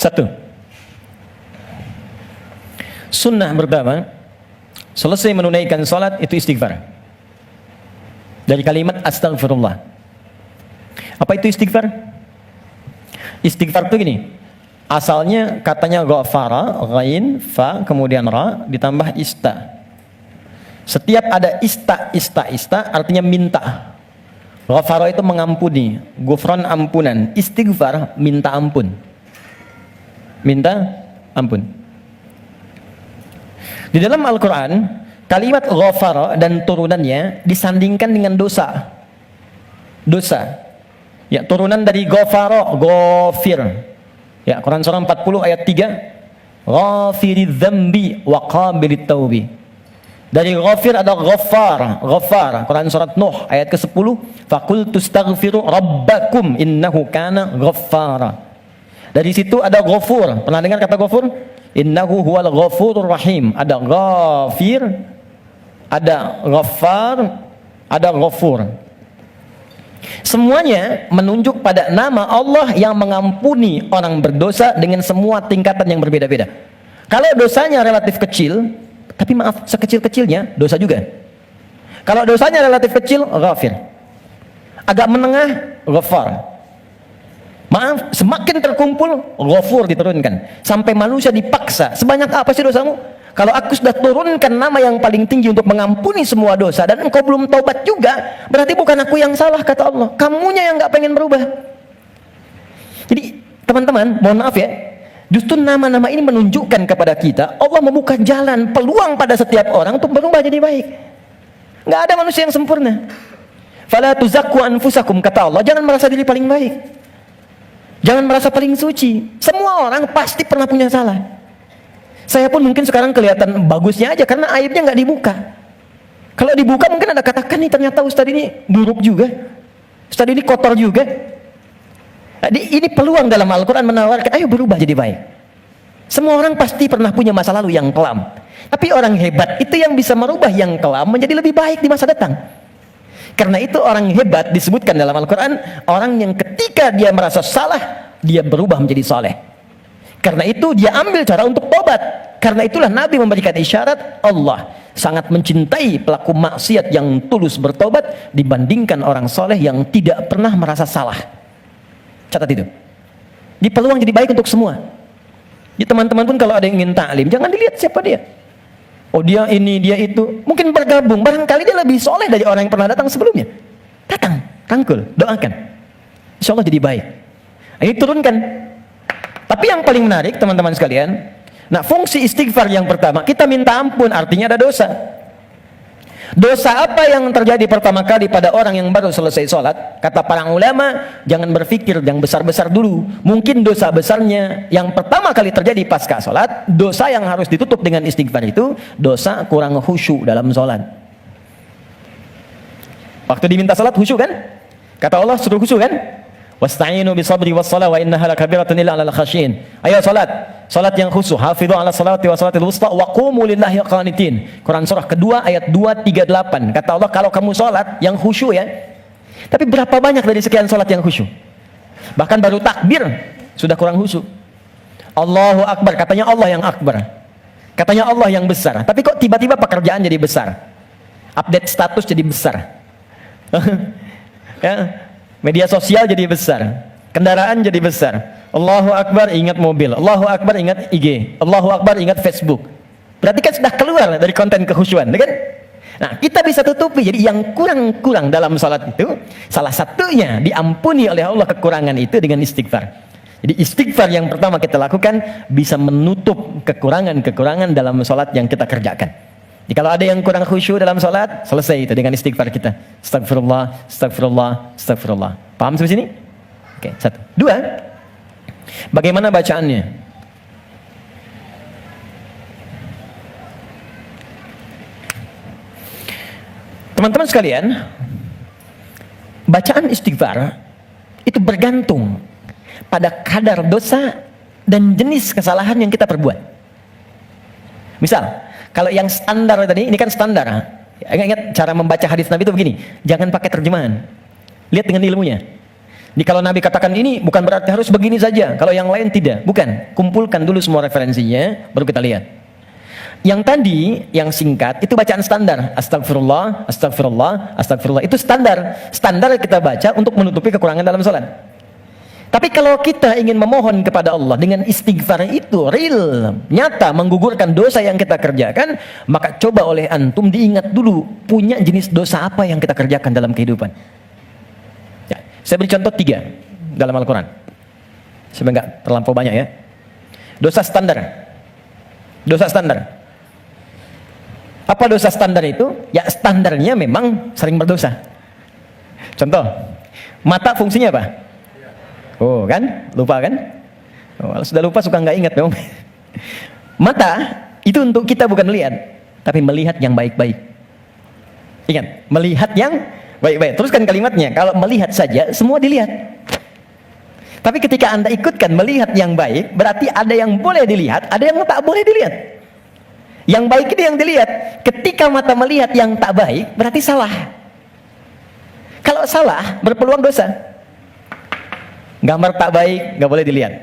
Satu, sunnah pertama, selesai menunaikan salat itu istighfar. Dari kalimat astagfirullah. Apa itu istighfar? Istighfar itu gini, asalnya katanya ghafara, ghain, fa, kemudian ra, ditambah ista. Setiap ada ista artinya minta. Ghafara itu mengampuni, ghufran ampunan, istighfar minta ampun. Minta ampun. Di dalam Al-Quran, kalimat ghafara dan turunannya disandingkan dengan dosa. Dosa. Ya, turunan dari ghafara, ghafir. Ya, Quran surah 40 ayat 3. Ghafiridz dzambi wa qabilit taubi. Dari ghafir ada ghaffar, ghaffar. Quran surat Nuh ayat ke-10. Faqultu astaghfiru rabbakum innahu kana ghaffara. Dari situ ada ghafur. Pernah dengar kata ghafur? Innahu huwal ghafurur rahim. Ada ghafir, ada ghaffar, ada ghafur. Semuanya menunjuk pada nama Allah yang mengampuni orang berdosa dengan semua tingkatan yang berbeda-beda. Kalau dosanya relatif kecil, tapi maaf, sekecil-kecilnya dosa juga. Kalau dosanya relatif kecil, ghafir. Agak menengah, ghaffar. Maaf, semakin terkumpul, ghafur diturunkan. Sampai manusia dipaksa, sebanyak apa sih dosamu? Kalau aku sudah turunkan nama yang paling tinggi untuk mengampuni semua dosa, dan engkau belum taubat juga, berarti bukan aku yang salah, kata Allah. Kamunya yang gak pengen berubah. Jadi, teman-teman, mohon maaf ya, justru nama-nama ini menunjukkan kepada kita, Allah membuka jalan, peluang pada setiap orang untuk berubah jadi baik. Gak ada manusia yang sempurna. Fala tuzakku anfusakum, kata Allah, jangan merasa diri paling baik. Jangan merasa paling suci. Semua orang pasti pernah punya salah. Saya pun mungkin sekarang kelihatan bagusnya aja karena aibnya nggak dibuka. Kalau dibuka mungkin ada katakan nih, ternyata Ustadz ini buruk juga, Ustadz ini kotor juga. Ini peluang dalam Al-Quran menawarkan, ayo berubah jadi baik. Semua orang pasti pernah punya masa lalu yang kelam. Tapi orang hebat itu yang bisa merubah yang kelam menjadi lebih baik di masa datang. Karena itu orang hebat disebutkan dalam Al-Quran, orang yang ketika dia merasa salah, dia berubah menjadi saleh. Karena itu dia ambil cara untuk tobat. Karena itulah Nabi memberikan isyarat, Allah sangat mencintai pelaku maksiat yang tulus bertobat dibandingkan orang soleh yang tidak pernah merasa salah. Catat itu. Di peluang jadi baik untuk semua. Jadi teman-teman pun kalau ada yang ingin taklim, jangan dilihat siapa dia. Oh dia ini, dia itu. Mungkin bergabung, barangkali dia lebih soleh dari orang yang pernah datang sebelumnya. Datang, rangkul, doakan. Insya Allah jadi baik. Ini turunkan. Tapi yang paling menarik teman-teman sekalian, nah fungsi istighfar yang pertama, kita minta ampun, artinya ada dosa. Dosa apa yang terjadi pertama kali pada orang yang baru selesai sholat? Kata para ulama, jangan berpikir yang besar-besar dulu. Mungkin dosa besarnya yang pertama kali terjadi pasca sholat, dosa yang harus ditutup dengan istighfar itu, dosa kurang khusyuk dalam sholat. Waktu diminta sholat khusyuk kan? Kata Allah suruh khusyuk kan? Wasta'inu bisabri wassalah wa innaha lakabiratun illa 'alal khasyin. Ayo salat, salat yang khusyuk. Hafidhu 'ala salati wa salatil wusta wa qumu lillahi qanitin. Quran surah kedua ayat 238. Kata Allah kalau kamu salat yang khusyuk ya. Tapi berapa banyak dari sekian salat yang khusyuk? Bahkan baru takbir sudah kurang khusyuk. Allahu akbar, katanya Allah yang akbar. Katanya Allah yang besar. Tapi kok tiba-tiba pekerjaan jadi besar? Update status jadi besar. Ya. Media sosial jadi besar, kendaraan jadi besar. Allahu Akbar ingat mobil, Allahu Akbar ingat IG, Allahu Akbar ingat Facebook. Berarti kan sudah keluar dari konten kekhusyuan, kan? Nah, kita bisa tutupi. Jadi yang kurang-kurang dalam salat itu, salah satunya diampuni oleh Allah kekurangan itu dengan istighfar. Jadi istighfar yang pertama kita lakukan bisa menutup kekurangan-kekurangan dalam salat yang kita kerjakan. Jadi kalau ada yang kurang khusyuk dalam salat, selesai itu dengan istighfar kita. Astagfirullah, astagfirullah, astagfirullah. Paham sampai sini? Oke, satu. Dua, bagaimana bacaannya? Teman-teman sekalian, bacaan istighfar itu bergantung pada kadar dosa dan jenis kesalahan yang kita perbuat. Misal, kalau yang standar tadi, ini kan standar. Ingat cara membaca hadis Nabi itu begini, jangan pakai terjemahan. Lihat dengan ilmunya. Jadi kalau Nabi katakan ini bukan berarti harus begini saja, kalau yang lain tidak. Bukan. Kumpulkan dulu semua referensinya, baru kita lihat. Yang tadi, yang singkat, itu bacaan standar. Astagfirullah, astagfirullah, astagfirullah. Itu standar. Standar kita baca untuk menutupi kekurangan dalam salat. Tapi kalau kita ingin memohon kepada Allah dengan istighfar itu real, nyata, menggugurkan dosa yang kita kerjakan, maka coba oleh antum diingat dulu, punya jenis dosa apa yang kita kerjakan dalam kehidupan. Saya beri contoh 3 dalam Al-Quran supaya nggak terlampau banyak ya. Dosa standar. Dosa standar. Apa dosa standar itu? Ya standarnya memang sering berdosa. Contoh, mata fungsinya apa? Oh kan? Lupa kan? Oh, kalau sudah lupa suka nggak ingat dong. Mata itu untuk kita bukan melihat, tapi melihat yang baik-baik. Ingat, melihat yang baik-baik. Teruskan kalimatnya. Kalau melihat saja, semua dilihat. Tapi ketika Anda ikutkan melihat yang baik, berarti ada yang boleh dilihat, ada yang tak boleh dilihat. Yang baik itu yang dilihat. Ketika mata melihat yang tak baik, berarti salah. Kalau salah, berpeluang dosa. Gambar tak baik, nggak boleh dilihat.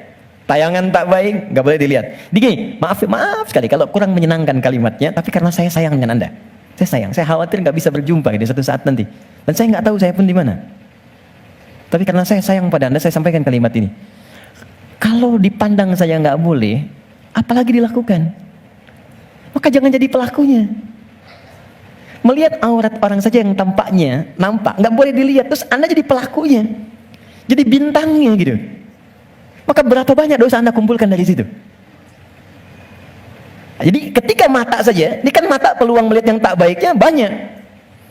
Tayangan tak baik, nggak boleh dilihat. Digi, maaf sekali kalau kurang menyenangkan kalimatnya, tapi karena saya sayang dengan Anda. Saya sayang, saya khawatir nggak bisa berjumpa di suatu saat nanti. Dan saya nggak tahu saya pun di mana. Tapi karena saya sayang pada Anda, saya sampaikan kalimat ini. Kalau dipandang saya nggak boleh, apalagi dilakukan. Maka jangan jadi pelakunya. Melihat aurat orang saja yang tampaknya nampak, nggak boleh dilihat, terus Anda jadi pelakunya, jadi bintangnya gitu. Maka berapa banyak dosa Anda kumpulkan dari situ. Jadi ketika mata saja, ini kan mata peluang melihat yang tak baiknya banyak.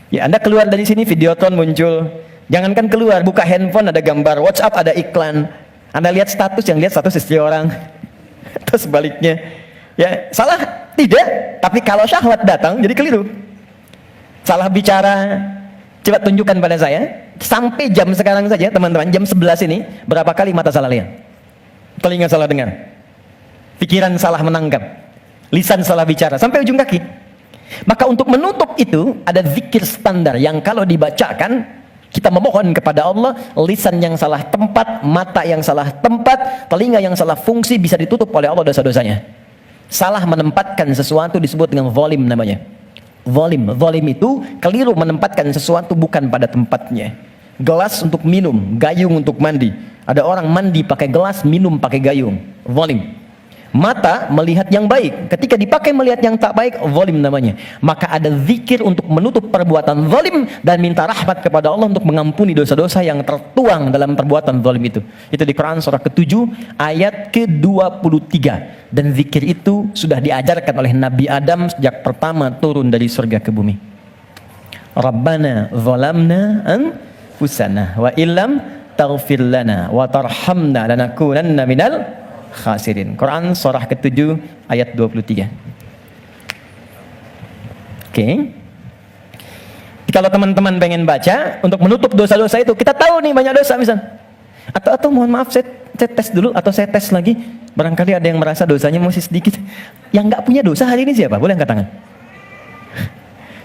Ya, Anda keluar dari sini, Videotron muncul. Jangankan keluar, buka handphone ada gambar, WhatsApp ada iklan. Anda lihat status, yang lihat status istri orang. Terus sebaliknya. Ya, salah? Tidak. Tapi kalau syahwat datang, jadi keliru. Salah bicara, coba tunjukkan pada saya. Sampai jam sekarang saja, teman-teman, jam 11 ini, berapa kali mata salah lihat? Telinga salah dengar. Pikiran salah menangkap. Lisan salah bicara, sampai ujung kaki. Maka untuk menutup itu ada zikir standar yang kalau dibacakan kita memohon kepada Allah, lisan yang salah tempat, mata yang salah tempat, telinga yang salah fungsi bisa ditutup oleh Allah dosa-dosanya. Salah menempatkan sesuatu disebut dengan zalim namanya. Zalim itu keliru menempatkan sesuatu bukan pada tempatnya. Gelas untuk minum, gayung untuk mandi. Ada orang mandi pakai gelas, minum pakai gayung. Zalim. Mata melihat yang baik, ketika dipakai melihat yang tak baik, zalim namanya. Maka ada zikir untuk menutup perbuatan zalim dan minta rahmat kepada Allah untuk mengampuni dosa-dosa yang tertuang dalam perbuatan zalim itu. Itu di Quran surah ke-7 ayat ke-23. Dan zikir itu sudah diajarkan oleh Nabi Adam sejak pertama turun dari surga ke bumi. Rabbana zalamna anfusana wa illam taghfir lana wa tarhamna lanakunanna minal khasirin. Quran surah ke-7 ayat 23. Oke. Kalau teman-teman pengen baca untuk menutup dosa-dosa itu, kita tahu nih banyak dosa misal. Atau mohon maaf saya tes dulu atau saya tes lagi. Barangkali ada yang merasa dosanya masih sedikit. Yang nggak punya dosa hari ini siapa? Boleh angkat tangan.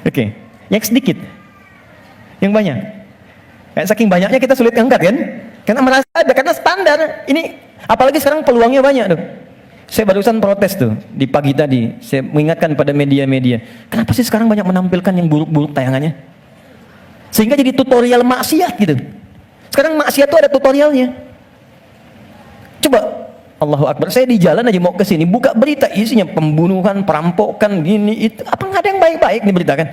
Oke. Yang sedikit. Yang banyak. Kayak saking banyaknya kita sulit angkat kan? Karena merasa ada, karena standar. Ini apalagi sekarang peluangnya banyak tuh. Saya barusan protes tuh di pagi tadi. Saya mengingatkan pada media-media. Kenapa sih sekarang banyak menampilkan yang buruk-buruk tayangannya? Sehingga jadi tutorial maksiat gitu. Sekarang maksiat tuh ada tutorialnya. Coba, Allahu Akbar. Saya di jalan aja mau ke sini, buka berita isinya pembunuhan, perampokan, gini itu. Apa nggak ada yang baik-baik diberitakan?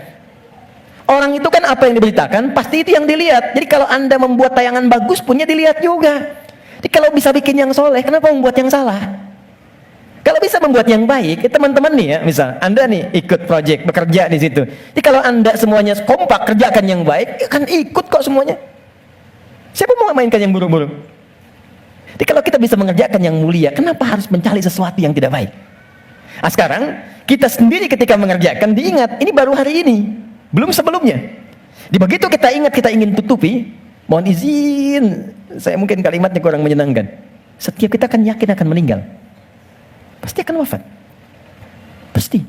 Orang itu kan apa yang diberitakan, pasti itu yang dilihat. Jadi kalau Anda membuat tayangan bagus, punya dilihat juga. Jadi kalau bisa bikin yang soleh, kenapa membuat yang salah? Kalau bisa membuat yang baik, teman-teman nih ya, misal Anda nih ikut project, bekerja di situ. Jadi kalau Anda semuanya kompak kerjakan yang baik, ya kan ikut kok semuanya. Siapa mau mainkan yang buruk-buruk? Jadi kalau kita bisa mengerjakan yang mulia, kenapa harus mencari sesuatu yang tidak baik? Nah, sekarang kita sendiri ketika mengerjakan diingat, ini baru hari ini, belum sebelumnya. Di begitu kita ingat, kita ingin tutupi, mohon izin, saya mungkin kalimatnya kurang menyenangkan. Setiap kita akan yakin akan meninggal. Pasti akan wafat. Pasti.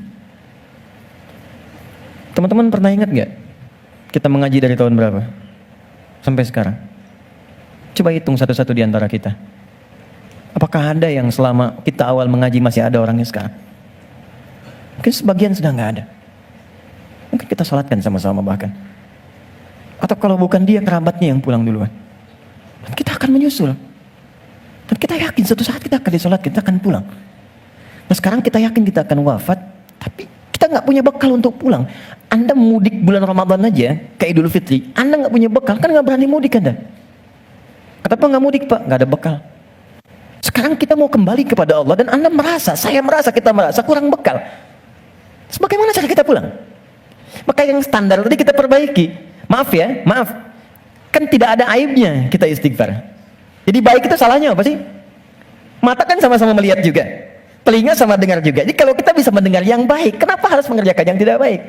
Teman-teman pernah ingat gak? Kita mengaji dari tahun berapa? Sampai sekarang. Coba hitung satu-satu di antara kita. Apakah ada yang selama kita awal mengaji masih ada orangnya sekarang? Mungkin sebagian sudah nggak ada. Mungkin kita salatkan sama-sama bahkan. Atau kalau bukan dia, kerabatnya yang pulang duluan. Dan kita akan menyusul. Dan kita yakin suatu saat kita akan disolat, kita akan pulang. Nah sekarang kita yakin kita akan wafat, tapi kita nggak punya bekal untuk pulang. Anda mudik bulan Ramadan aja, ke Idul Fitri, Anda nggak punya bekal, kan nggak berani mudik Anda. Kenapa nggak mudik Pak? Nggak ada bekal. Sekarang kita mau kembali kepada Allah dan Anda merasa, kita merasa kurang bekal. Bagaimana cara kita pulang? Maka yang standar tadi kita perbaiki. Maaf ya, maaf. Kan tidak ada aibnya kita istighfar. Jadi baik itu salahnya apa sih? Mata kan sama-sama melihat juga. Telinga sama dengar juga. Jadi kalau kita bisa mendengar yang baik, kenapa harus mengerjakan yang tidak baik?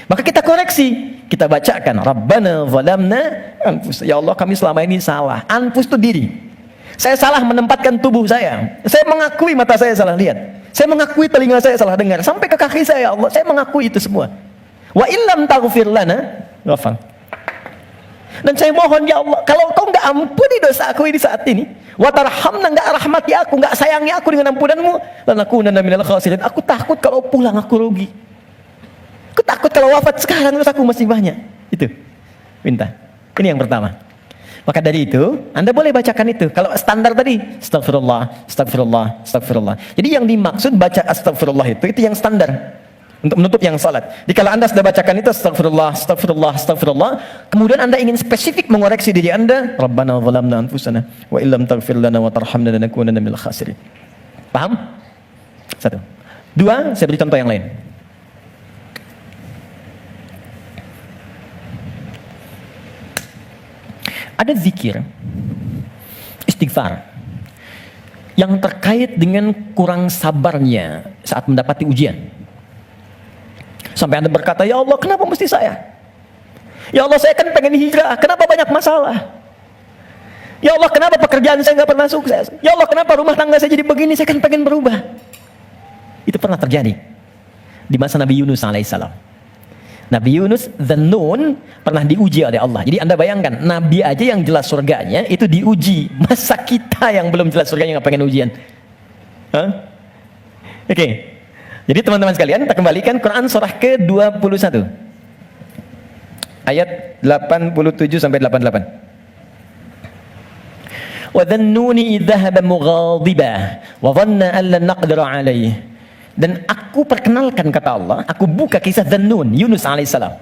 Maka kita koreksi. Kita bacakan, Rabbana zalamna anfusana. Ya Allah, kami selama ini salah. Anfus itu diri. Saya salah menempatkan tubuh saya. Saya mengakui mata saya salah lihat. Saya mengakui telinga saya salah dengar. Sampai ke kaki saya, Allah. Saya mengakui itu semua. Wa illam taghfir lana, ghafar. Dan saya mohon ya Allah, kalau kau nggak ampuni dosa aku ini saat ini, wa tarhamna, nggak rahmati aku, nggak sayangi aku dengan ampunanmu, lanakunanna minal khasirin. Aku takut kalau pulang aku rugi. Aku takut kalau wafat sekarang terus aku masih banyak. Itu minta. Ini yang pertama. Maka dari itu, Anda boleh bacakan itu. Kalau standar tadi, astagfirullah, astagfirullah, astagfirullah. Jadi yang dimaksud baca astagfirullah itu yang standar. Untuk menutup yang salat. Jadi kalau Anda sudah bacakan itu astagfirullah, astagfirullah, astagfirullah, kemudian Anda ingin spesifik mengoreksi diri Anda, Rabbana zalamna anfusana wa illam taghfir lana wa tarhamna lanakunanna minal khasirin. Paham? Satu. Dua, saya beri contoh yang lain. Ada zikir istighfar yang terkait dengan kurang sabarnya saat mendapati ujian. Sampai Anda berkata, ya Allah, kenapa mesti saya? Ya Allah, saya kan pengen hijrah, kenapa banyak masalah? Ya Allah, kenapa pekerjaan saya nggak pernah sukses? Ya Allah, kenapa rumah tangga saya jadi begini? Saya kan pengen berubah. Itu pernah terjadi di masa Nabi Yunus alaihissalam. Nabi Yunus Dzannun pernah diuji oleh Allah. Jadi Anda bayangkan, Nabi aja yang jelas surganya itu diuji. Masa kita yang belum jelas surganya nggak pengen ujian? Oke. Jadi teman-teman sekalian, kita kembalikan Quran surah ke-21 ayat 87 sampai 88. Wa dhannuni idh dhahaba mughadiban wa dhanna an lan naqdir alayhi. Dan aku perkenalkan, kata Allah, aku buka kisah Dzannun, Yunus alaihissalam.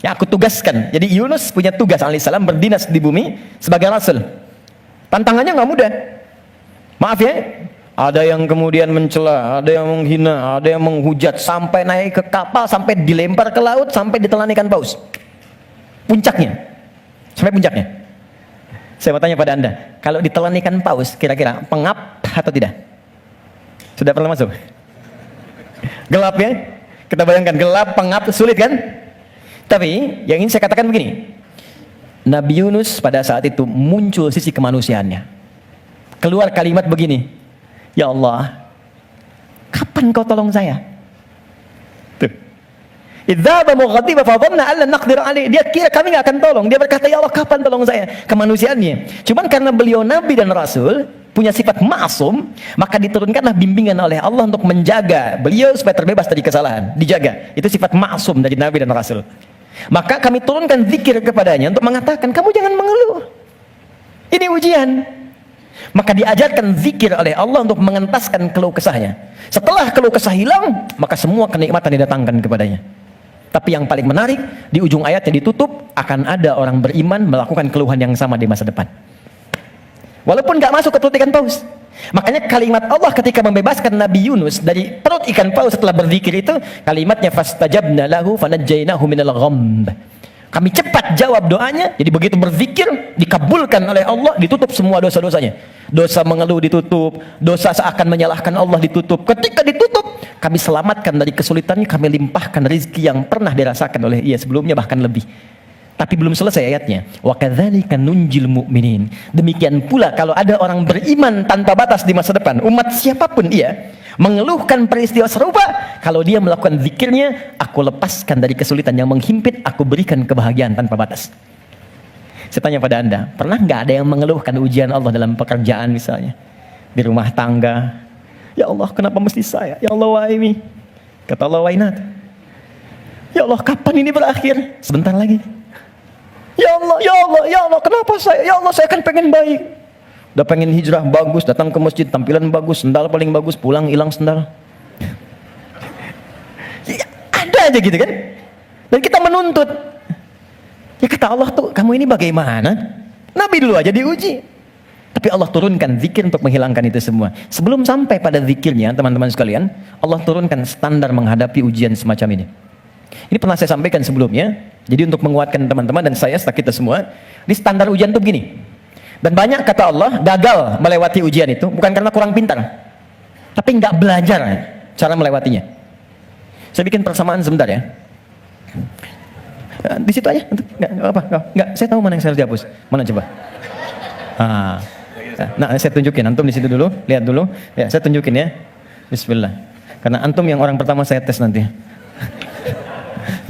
Ya, aku tugaskan. Jadi Yunus punya tugas alaihissalam berdinas di bumi sebagai rasul. Tantangannya nggak mudah. Maaf ya. Ada yang kemudian mencela, ada yang menghina, ada yang menghujat, sampai naik ke kapal, sampai dilempar ke laut, sampai ditelan ikan paus. Puncaknya. Sampai puncaknya. Saya mau tanya pada Anda, kalau ditelan ikan paus, kira-kira pengap atau tidak? Sudah pernah masuk? Gelap ya? Kita bayangkan, gelap, pengap, sulit kan? Tapi, yang ingin saya katakan begini. Nabi Yunus pada saat itu muncul sisi kemanusiaannya. Keluar kalimat begini, ya Allah, kapan kau tolong saya? Tuh. Idzaba mughadiba fa dhanna an lan naqdir alaihi. Dia kira kami enggak akan tolong. Dia berkata, ya Allah, kapan tolong saya? Kemanusiaannya. Cuman karena beliau nabi dan rasul, punya sifat ma'sum, maka diturunkanlah bimbingan oleh Allah untuk menjaga beliau supaya terbebas dari kesalahan. Dijaga. Itu sifat ma'sum dari nabi dan rasul. Maka kami turunkan zikir kepadanya untuk mengatakan, kamu jangan mengeluh. Ini ujian. Maka diajarkan zikir oleh Allah untuk mengentaskan keluh kesahnya. Setelah keluh kesah hilang, maka semua kenikmatan didatangkan kepadanya. Tapi yang paling menarik, di ujung ayatnya ditutup, akan ada orang beriman melakukan keluhan yang sama di masa depan. Walaupun gak masuk ke perut ikan paus. Makanya kalimat Allah ketika membebaskan Nabi Yunus dari perut ikan paus setelah berzikir itu, kalimatnya fastajabna lahu fanajjainahu minal ghamb. Kami cepat jawab doanya. Jadi begitu berzikir, dikabulkan oleh Allah, ditutup semua dosa-dosanya. Dosa mengeluh ditutup, dosa seakan menyalahkan Allah ditutup. Ketika ditutup, kami selamatkan dari kesulitannya, kami limpahkan rezeki yang pernah dirasakan oleh ia sebelumnya, bahkan lebih. Tapi belum selesai ayatnya. Wa kadzalika nunjil mu'minin. Demikian pula kalau ada orang beriman tanpa batas di masa depan, umat siapapun ia, mengeluhkan peristiwa serupa, kalau dia melakukan zikirnya, aku lepaskan dari kesulitan yang menghimpit, aku berikan kebahagiaan tanpa batas. Saya tanya pada Anda, pernah nggak ada yang mengeluhkan ujian Allah dalam pekerjaan misalnya? Di rumah tangga, ya Allah kenapa mesti saya? Ya Allah why me? Kata Allah why not? Ya Allah kapan ini berakhir? Sebentar lagi. Ya Allah, ya Allah, ya Allah kenapa saya? Ya Allah saya kan pengen baik. Udah pengen hijrah bagus, datang ke masjid tampilan bagus, sendal paling bagus, pulang hilang sendal. Ya, ada aja gitu kan? Dan kita menuntut. Ya kata Allah tuh, kamu ini bagaimana? Nabi dulu aja diuji. Tapi Allah turunkan zikir untuk menghilangkan itu semua. Sebelum sampai pada zikirnya, teman-teman sekalian, Allah turunkan standar menghadapi ujian semacam ini. Ini pernah saya sampaikan sebelumnya. Jadi untuk menguatkan teman-teman dan saya, serta kita semua, ini standar ujian tuh begini. Dan banyak kata Allah gagal melewati ujian itu bukan karena kurang pintar, tapi nggak belajar cara melewatinya. Saya bikin persamaan sebentar ya. Di situ aja, nggak apa, nggak. Saya tahu mana yang saya harus dihapus. Mana coba? Nah, saya tunjukin. Antum di situ dulu, lihat dulu. Ya, saya tunjukin ya. Bismillah. Karena antum yang orang pertama saya tes nanti.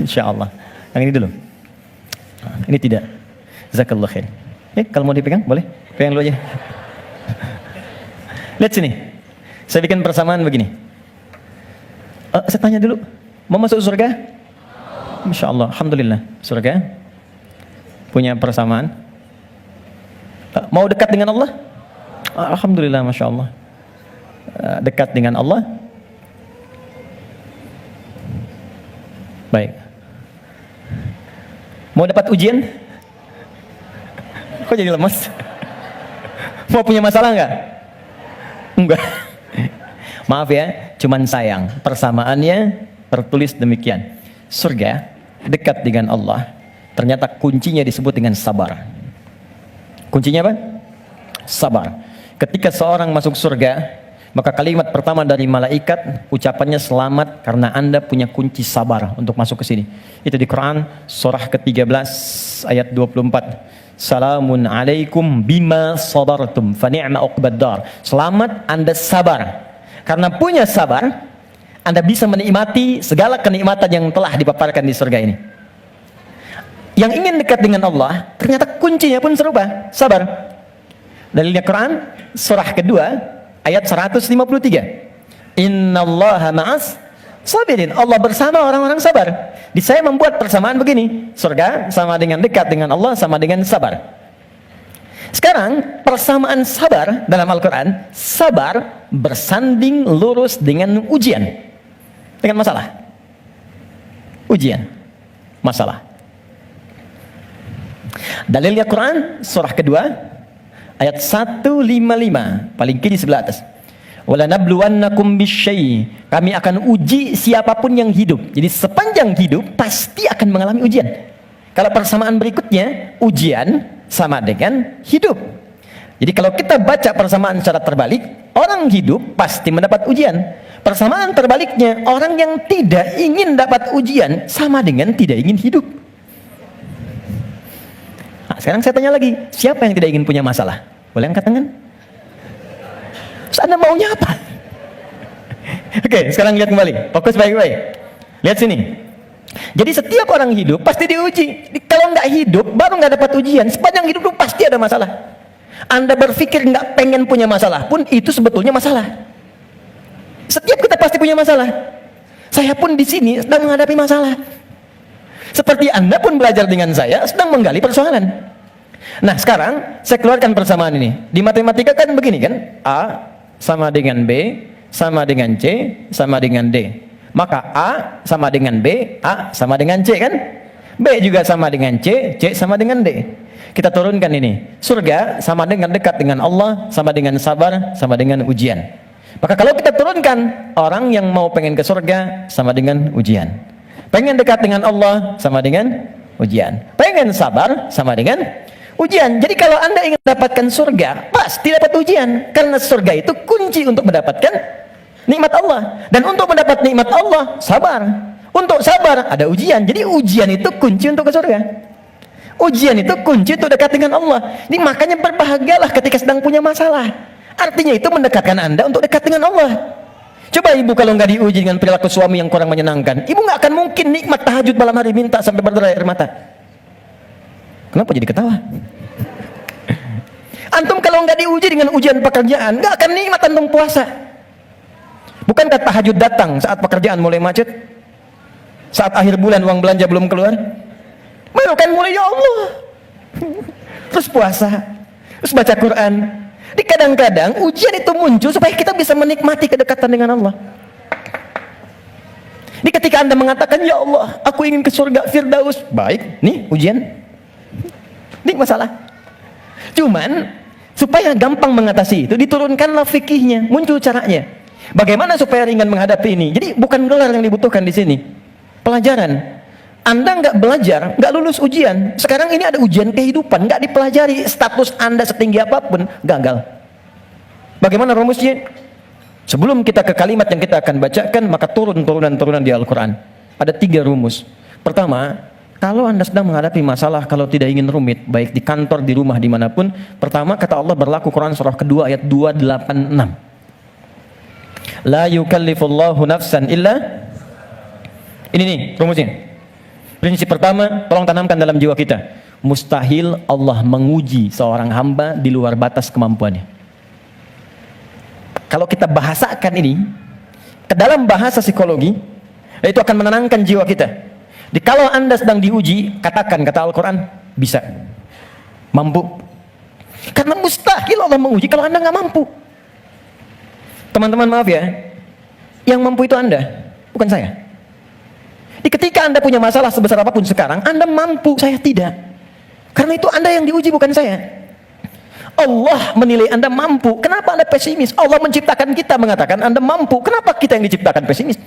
Insya Allah. Yang ini dulu. Ini tidak. Jazakallah khair. Kalau mau dipegang, boleh. Pegang dulu aja. Lihat sini. Saya bikin persamaan begini. Saya tanya dulu. Mau masuk surga? Insya Allah. Alhamdulillah. Surga. Punya persamaan. Mau dekat dengan Allah? Alhamdulillah, Masya Allah. Dekat dengan Allah. Baik. Mau dapat ujian? Kok jadi lemas? Mau punya masalah enggak? Enggak. Maaf ya, cuman sayang. Persamaannya tertulis demikian. Surga dekat dengan Allah. Ternyata kuncinya disebut dengan sabar. Kuncinya apa? Sabar. Ketika seorang masuk surga, maka kalimat pertama dari malaikat ucapannya selamat karena Anda punya kunci sabar untuk masuk ke sini. Itu di Quran surah ke-13 ayat 24. Salamun alaikum bima sabartum fa ni'ma uqbaddar. Selamat Anda sabar. Karena punya sabar, Anda bisa menikmati segala kenikmatan yang telah dipaparkan di surga ini. Yang ingin dekat dengan Allah, ternyata kuncinya pun serupa, sabar. Dalilnya Quran surah kedua ayat 153. Innallaha ma'as sabirin. Allah bersama orang-orang sabar. Di saya membuat persamaan begini. Surga sama dengan dekat dengan Allah sama dengan sabar. Sekarang persamaan sabar dalam Al-Quran, sabar bersanding lurus dengan ujian, dengan masalah. Ujian, masalah. Dalilnya Quran surah kedua ayat 155, paling kiri sebelah atas. Wala nabluwannakum bisyai. Kami akan uji siapapun yang hidup. Jadi sepanjang hidup pasti akan mengalami ujian. Kalau persamaan berikutnya, ujian sama dengan hidup. Jadi kalau kita baca persamaan secara terbalik, orang hidup pasti mendapat ujian. Persamaan terbaliknya, orang yang tidak ingin dapat ujian sama dengan tidak ingin hidup. Nah, sekarang saya tanya lagi, siapa yang tidak ingin punya masalah? Boleh angkat tangan? Terus Anda maunya apa? Oke, sekarang lihat kembali. Fokus baik-baik. Lihat sini. Jadi setiap orang hidup pasti diuji. Kalau nggak hidup, baru nggak dapat ujian. Sepanjang hidup itu pasti ada masalah. Anda berpikir nggak pengen punya masalah pun itu sebetulnya masalah. Setiap kita pasti punya masalah. Saya pun di sini sedang menghadapi masalah. Seperti Anda pun belajar dengan saya sedang menggali persoalan. Nah sekarang saya keluarkan persamaan ini. Di matematika kan begini kan, A sama dengan B sama dengan C sama dengan D. Maka A sama dengan B, A sama dengan C kan? B juga sama dengan C, C sama dengan D. Kita turunkan ini. Surga sama dengan dekat dengan Allah, sama dengan sabar, sama dengan ujian. Maka kalau kita turunkan, orang yang mau pengen ke surga sama dengan ujian. Pengen dekat dengan Allah sama dengan ujian. Pengen sabar sama dengan ujian. Jadi kalau Anda ingin mendapatkan surga, pasti dapat ujian. Karena surga itu kunci untuk mendapatkan nikmat Allah. Dan untuk mendapat nikmat Allah, sabar. Untuk sabar, ada ujian. Jadi ujian itu kunci untuk ke surga. Ujian itu kunci untuk dekat dengan Allah. Ini makanya berbahagialah ketika sedang punya masalah. Artinya itu mendekatkan Anda untuk dekat dengan Allah. Coba ibu kalau nggak diuji dengan perilaku suami yang kurang menyenangkan, ibu nggak akan mungkin nikmat tahajud malam hari minta sampai berderai air mata. Kenapa jadi ketawa? Antum kalau nggak diuji dengan ujian pekerjaan, nggak akan nikmat antum puasa. Bukankah tahajud datang saat pekerjaan mulai macet? Saat akhir bulan uang belanja belum keluar? Baru kan mulai, ya Allah. Terus puasa, terus baca Quran. Di kadang-kadang ujian itu muncul supaya kita bisa menikmati kedekatan dengan Allah. Di ketika Anda mengatakan, ya Allah, aku ingin ke surga Firdaus. Baik, nih ujian. Ini masalah. Cuman supaya gampang mengatasi itu, diturunkanlah fikihnya, muncul caranya. Bagaimana supaya ringan menghadapi ini? Jadi bukan gelar yang dibutuhkan di sini, pelajaran. Anda nggak belajar, nggak lulus ujian. Sekarang ini ada ujian kehidupan, nggak dipelajari, status Anda setinggi apapun gagal. Bagaimana rumusnya? Sebelum kita ke kalimat yang kita akan bacakan, maka turunan di Al-Quran. Ada 3 rumus. Pertama, kalau Anda sedang menghadapi masalah, kalau tidak ingin rumit, baik di kantor, di rumah, dimanapun, pertama kata Allah berlaku Quran surah kedua ayat 286. La yukallifullahu nafsan illa. Ini nih rumusnya. Prinsip pertama, tolong tanamkan dalam jiwa kita. Mustahil Allah menguji seorang hamba di luar batas kemampuannya. Kalau kita bahasakan ini ke dalam bahasa psikologi, itu akan menenangkan jiwa kita. Kalau Anda sedang diuji, katakan, kata Al-Quran, bisa, mampu. Karena mustahil Allah menguji kalau Anda nggak mampu. Teman-teman maaf ya, yang mampu itu Anda, bukan saya. Ketika Anda punya masalah sebesar apapun sekarang, Anda mampu, saya tidak. Karena itu Anda yang diuji, bukan saya. Allah menilai Anda mampu. Kenapa Anda pesimis? Allah menciptakan kita mengatakan Anda mampu. Kenapa kita yang diciptakan pesimis?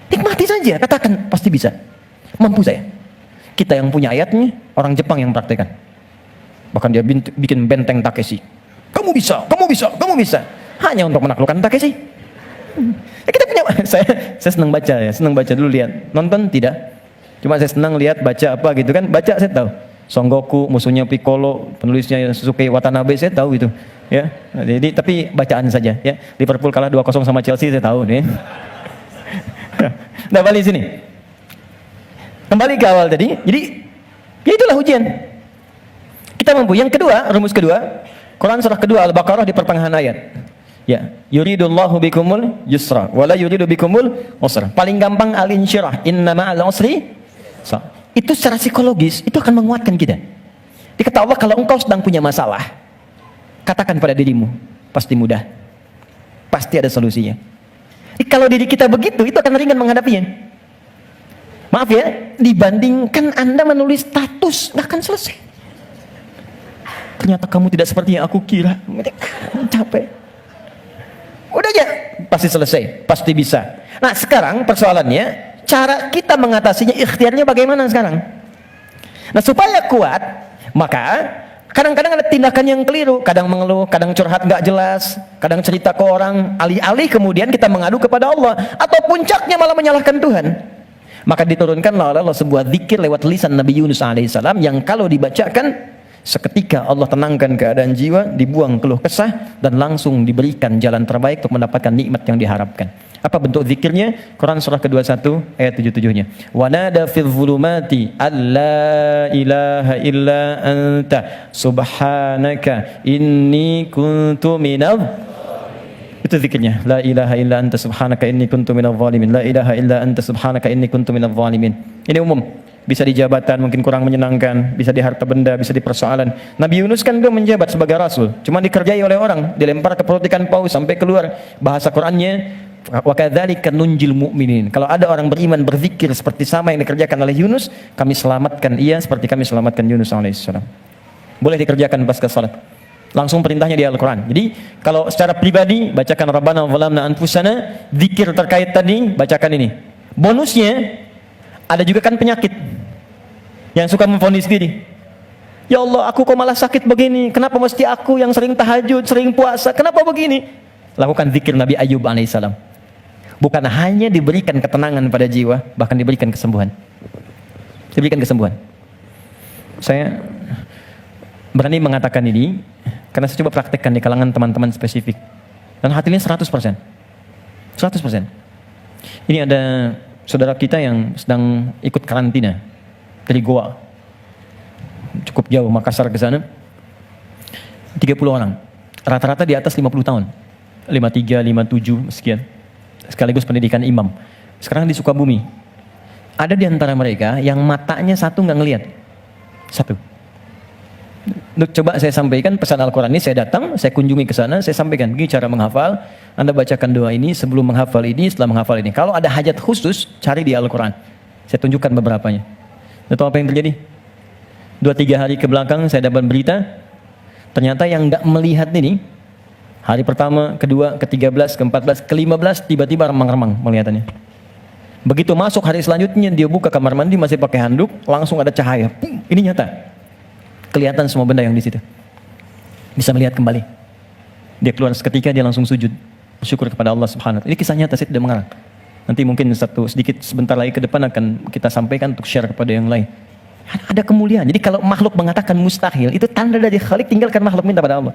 Nikmati saja, katakan pasti bisa. Mampu saya. Kita yang punya ayatnya, orang Jepang yang praktekan. Bahkan dia bikin benteng Takeshi. Kamu bisa, kamu bisa, kamu bisa. Hanya untuk menaklukkan Takeshi. Kita punya, saya senang baca ya, senang baca dulu lihat. Nonton tidak. Cuma saya senang lihat baca apa gitu kan. Baca saya tahu. Son Goku, musuhnya Piccolo, penulisnya Sasuke Watanabe, saya tahu itu. Ya. Jadi tapi bacaan saja ya. Liverpool kalah 2-0 sama Chelsea, saya tahu nih. Nah, balik sini. Kembali ke awal tadi. Jadi ya itulah ujian. Kita mampu. Yang kedua, rumus kedua, Quran surah kedua Al-Baqarah di pertengahan ayat. Ya, yuridullahu bikumul yusra wala yuridu bikumul usra. Paling gampang al-insyirah, inna ma'al usri. Itu secara psikologis itu akan menguatkan kita. Dikata Allah, kalau engkau sedang punya masalah, katakan pada dirimu, pasti mudah. Pasti ada solusinya. Kalau diri kita begitu, itu akan ringan menghadapinya. Maaf ya, dibandingkan Anda menulis status, nggak akan selesai. Ternyata kamu tidak seperti yang aku kira. Capek. Udah aja, pasti selesai, pasti bisa. Nah sekarang persoalannya, cara kita mengatasinya, ikhtiarnya bagaimana sekarang? Nah supaya kuat, maka kadang-kadang ada tindakan yang keliru. Kadang mengeluh, kadang curhat nggak jelas, kadang cerita ke orang, alih-alih kemudian kita mengadu kepada Allah, atau puncaknya malah menyalahkan Tuhan. Maka diturunkanlah oleh Allah sebuah zikir lewat lisan Nabi Yunus alaihissalam, yang kalau dibacakan seketika Allah tenangkan keadaan jiwa, dibuang keluh kesah, dan langsung diberikan jalan terbaik untuk mendapatkan nikmat yang diharapkan. Apa bentuk zikirnya? Quran surah ke-21 ayat 77-nya. Wa nada fil zulumati alla ilaha illa anta subhanaka inni kuntu minadh. Itu zikirnya. La ilaha illa anta subhanaka inni kuntu minadh zalimin. La ilaha illa anta subhanaka inni kuntu minadh zalimin. Ini umum. Bisa di jabatan mungkin kurang menyenangkan, bisa di harta benda, bisa di persoalan. Nabi Yunus kan dia menjabat sebagai rasul, cuma dikerjai oleh orang, dilempar ke perut ikan paus sampai keluar. Bahasa Qur'annya, wa kadzalika nunjil mu'minin. Kalau ada orang beriman berzikir seperti sama yang dikerjakan oleh Yunus, kami selamatkan ia seperti kami selamatkan Yunus alaihissalam. Boleh dikerjakan pasca salat. Langsung perintahnya di Al-Quran. Jadi kalau secara pribadi bacakan Rabbana zalamna anfusana, zikir terkait tadi bacakan ini. Bonusnya ada juga kan penyakit yang suka memvonis diri. Ya Allah, aku kok malah sakit begini? Kenapa mesti aku yang sering tahajud, sering puasa? Kenapa begini? Lakukan zikir Nabi Ayub alaihissalam. Bukan hanya diberikan ketenangan pada jiwa, bahkan diberikan kesembuhan. Diberikan kesembuhan. Saya berani mengatakan ini karena saya coba praktekkan di kalangan teman-teman spesifik. Dan hasilnya 100%. 100%. Ini ada saudara kita yang sedang ikut karantina dari Goa. cukup jauh, Makassar ke sana. 30 orang. Rata-rata di atas 50 tahun. 53, 57, sekian. Sekaligus pendidikan imam. Sekarang di Sukabumi. Ada di antara mereka yang matanya satu nggak ngelihat. Satu. Coba saya sampaikan pesan Al-Quran ini, saya datang, saya kunjungi ke sana, saya sampaikan, begini cara menghafal, Anda bacakan doa ini, sebelum menghafal ini, setelah menghafal ini. Kalau ada hajat khusus, cari di Al-Quran. Saya tunjukkan beberapanya. Tahu apa yang terjadi? 2-3 hari ke belakang saya dapat berita, ternyata yang nggak melihat ini, hari pertama, kedua, ke-13, ke-14, ke-15, tiba-tiba remang-remang melihatannya. Begitu masuk hari selanjutnya, dia buka kamar mandi, masih pakai handuk, langsung ada cahaya. Ini nyata. Kelihatan semua benda yang di situ. Bisa melihat kembali. Dia keluar seketika, dia langsung sujud. Bersyukur kepada Allah Subhanahu wa ta'ala. Ini kisah nyata, saya tidak mengarang. Nanti mungkin sebentar lagi ke depan akan kita sampaikan untuk share kepada yang lain. Ada kemuliaan. Jadi kalau makhluk mengatakan mustahil, itu tanda dari Khalik, tinggalkan makhluk, minta pada Allah.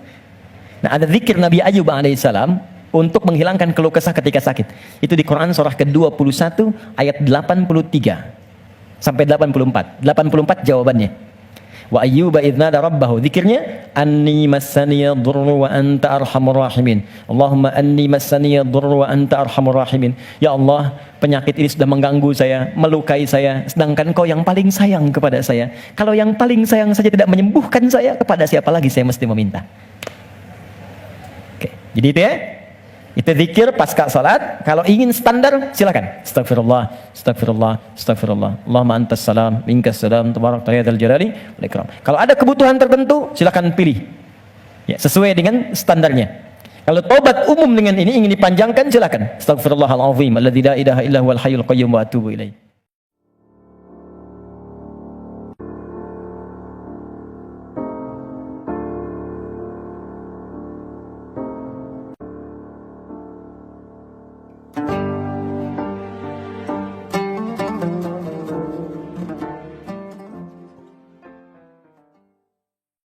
Nah, ada zikir Nabi Ayyub alaihissalam untuk menghilangkan keluh kesah ketika sakit. Itu di Quran surah ke-21 ayat 83 sampai 84. 84 jawabannya. Wa ayyuba idz nada rabbahu, zikirnya anni massaniya dhurru wa anta arhamur rahimin. Allahumma anni massaniya dhurru wa anta arhamur rahimin. Ya Allah, penyakit ini sudah mengganggu saya, melukai saya, sedangkan Kau yang paling sayang kepada saya. Kalau yang paling sayang saja tidak menyembuhkan saya, kepada siapa lagi saya mesti meminta? Oke, jadi itu ya. Itu zikir pasca salat. Kalau ingin standar, silakan. Astagfirullah, astagfirullah, astagfirullah. Allahumma antas salam, minkas salam, tabarakta ya dzal jalali wal ikram. Kalau ada kebutuhan tertentu, silakan pilih. Ya, sesuai dengan standarnya. Kalau tobat umum dengan ini ingin dipanjangkan, silakan. Astagfirullahal azim, alladzi la ilaha illa huwal hayyul qayyum wa atubu ilaih.